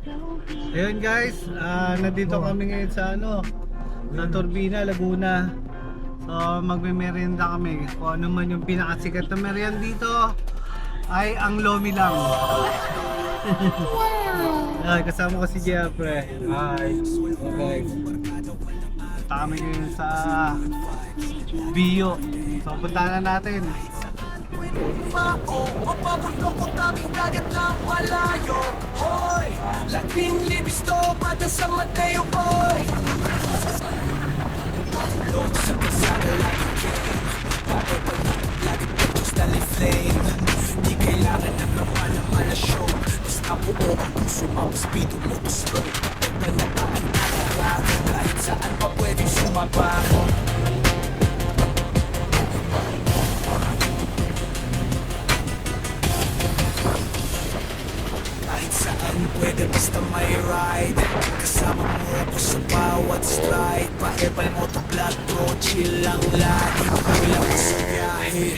Ayun guys, nandito kami ngayon sa sa Turbina, Laguna. So magme-merienda kami. Kung ano man yung pinakasikat na merienda dito ay ang Lomi lang. Ay, kasama ko si Jeffrey. Hi. Okay. Punta kami ngayon sa Bio. So punta na natin. Mapabundok ko tabing dagat ng malayo. Hoy, laking libis to pata sa Mateo boy. Lord sa kasada lagi game. Bakit pag lagi pictures dali flame. Di kailangan ng laman ng mala show. Basta buo ang puso mo, speed mo to slow. Pagpanataan nakarago kahit saan pa pwedeng sumabako. Kahit saan pwede basta may ride. Kasama mo ako sa bawat stride. Pa-airpal mo to vlog bro, chill lang lagi. Wala ko sa biyahe.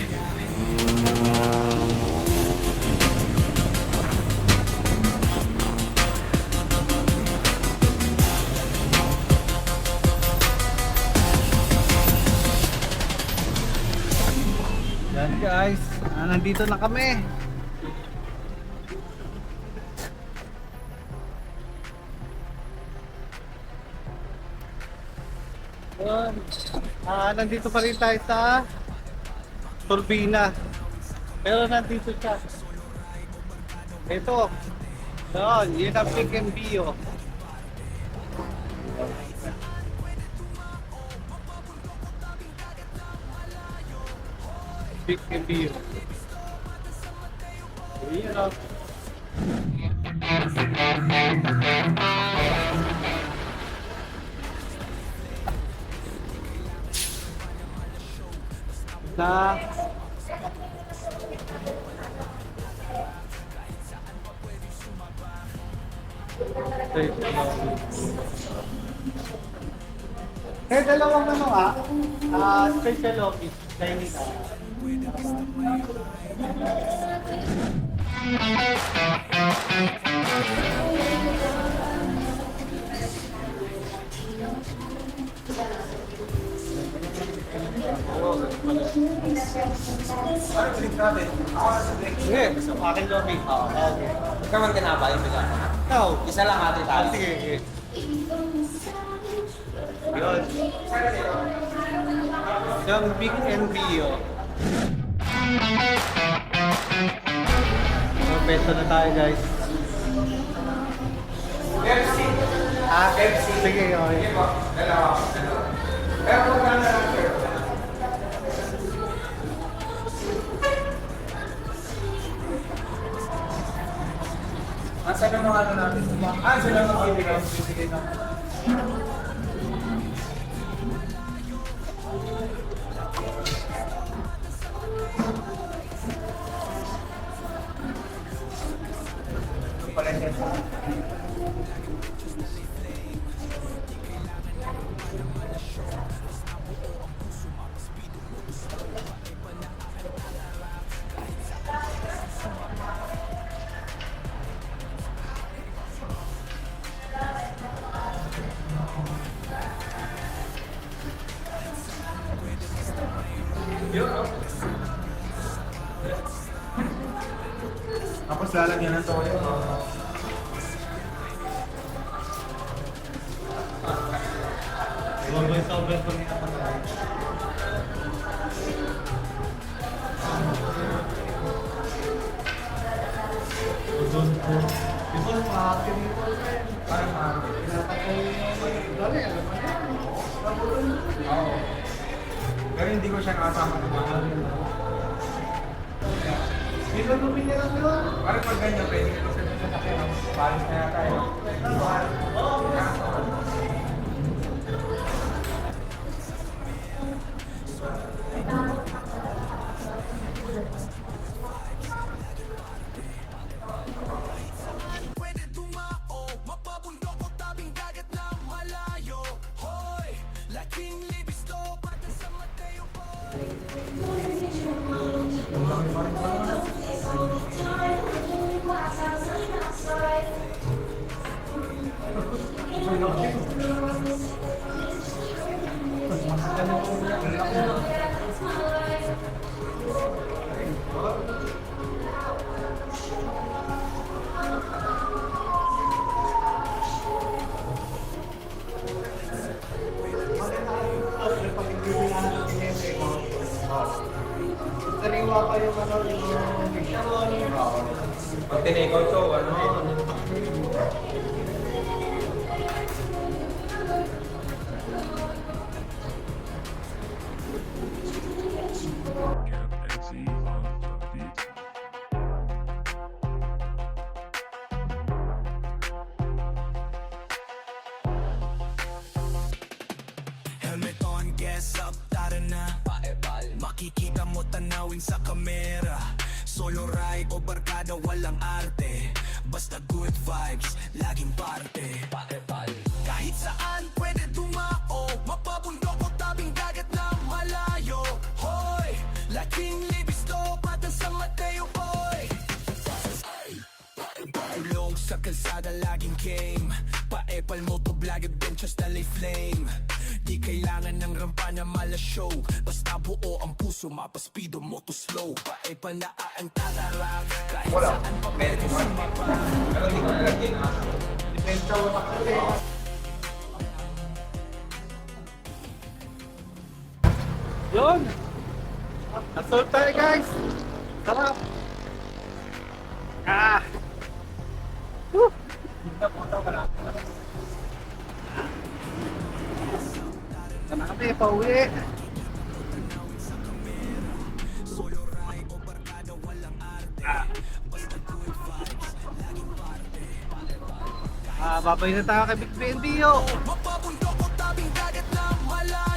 Yan guys, nandito na kami. Yun. Nandito pa rin tayo sa Turbina. Pero nandito siya. Ito. Yun ang Pick and Bio. Pick and Bio. Yun o. Na dalawang special office dining out. Ano balik natin? Ako na sa break. Sige, aking lobby. Okay. Kaman ka na ba yung bilang? Ikaw. Isa lang ate tayo. Sige, sige. Yun. Yung Big and Bio. So, peso na tayo guys. Pepsi. Pepsi. Sige, okay. Sige po. Dalawa. Pero kung gano'n na lang sir. Saan ang mga ano natin? Sila ang ibigay. Sige na. Ito pala siya. Tapos lalagyan ng toyo. Sobrang po nila pa tayo. Ito ang mahati nito. Parang mahal. Pinapatay yung dali, alam mo na. Oo. Pero hindi ko siya nakasama ng mahal. Ilan mo pinirang yun? Parang pag ganyan, pwede ka sa sasakyan. Palis na yata yun. Pwede tumao, mapabundok ko tabing dagat ng malayo. Hoy, laking libis to pata sa Mateo boy. yung ano, yung picture. Pag tinikaw to, ano? Helmet on, gas up, tara na Paepal, makikita mo tanawin sa kamera Solo ride o barkada, walang arte Basta good vibes, laging parte Paepal, kahit saan pwede dumao Mapabundok o tabing dagat na malayo Hoy, laking libis to, patang sa Mateo boy Ilong sa kalsada laging game Paepal motovlog adventures dali flame Di kailangan ng rampa na mala show Basta buo ang puso mapaspido mo to slow Paepal na ang tatarap Kahit saan pa pwede sumapa Pero di ko nalagyan na. Depende ako kasi. Yun! Nasol tayo guys! Sarap! Ah! Woo! Sana kami, pauwi! Solo ride o barkada walang arte Basta good vibes, laging parte Babay na tayo kay Big Bendy, yo! Mapabundok o tabing dagat na malayo